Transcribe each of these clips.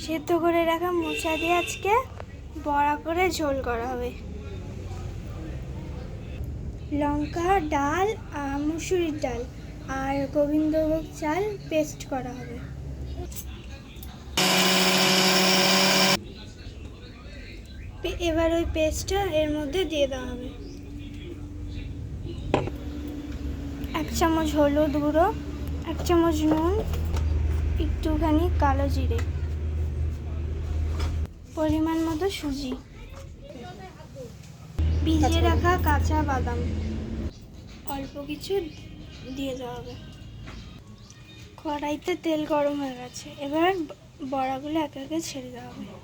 সেদ্ধ করে রাখা মোচা দিয়ে আজকে বড়া করে ঝোল করা হবে। লঙ্কা, ডাল, মুসুরির ডাল আর গোবিন্দভোগ চাল পেস্ট করা হবে। এবার ওই পেস্টটা এর মধ্যে দিয়ে দেওয়া হবে। 1 চামচ হলুদ গুঁড়ো, 1 চামচ নুন, একটুখানি কালো জিরে, পরিমাণ মতো সুজি, ভিজিয়ে রাখা কাঁচা বাদাম অল্প কিছু দিয়ে দেওয়া হবে। কড়াইতে তেল গরম হয়ে গেছে, এবার বড়াগুলো একে একে ছেড়ে দেওয়া হবে।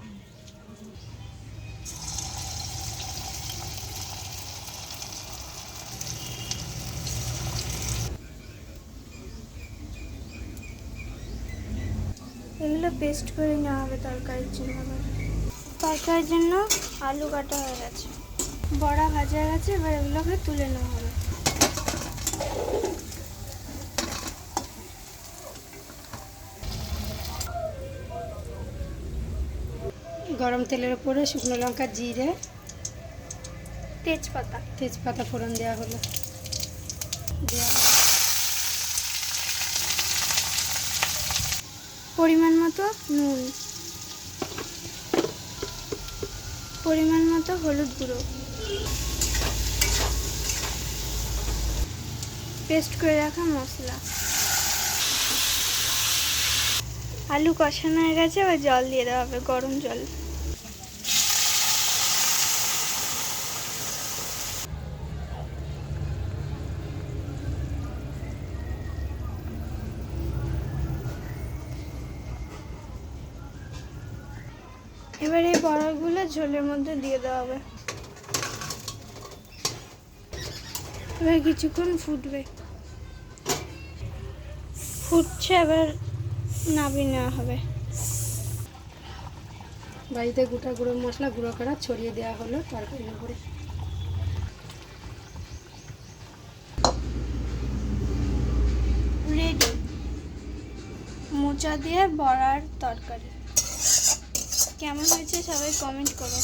এগুলো পেস্ট করে নেওয়া হবে তরকারির জন্য। তরকারির জন্য আলু কাটা হয়ে গেছে, বড়া ভাজা হয়ে গেছে, এবার এগুলোকে তুলে নেওয়া হবে। গরম তেলের উপরে শুকনো লঙ্কা, জিরে, তেজপাতা ফোড়ন দেওয়া হলো। পরিমাণ মতো নুন, পরিমাণ মতো হলুদ গুঁড়ো, পেস্ট করে রাখা মশলা। আলু কষানো হয়ে গেছে, এবার জল দিয়ে দেওয়া হবে, গরম জল। এবার এই বড়াগুলো ঝোলের মধ্যে দিয়ে দেওয়া হবে। এবার কিছুক্ষণ ফুটছে, এবার নামিয়ে নেওয়া হবে। বাড়িতে গোটা গুঁড়ো মশলা গুঁড়ো করা ছড়িয়ে দেওয়া হলো তরকারির উপরে। রেডি মোচা দিয়ে বড়ার তরকারি। কেমন হয়েছে সবাই কমেন্ট করো।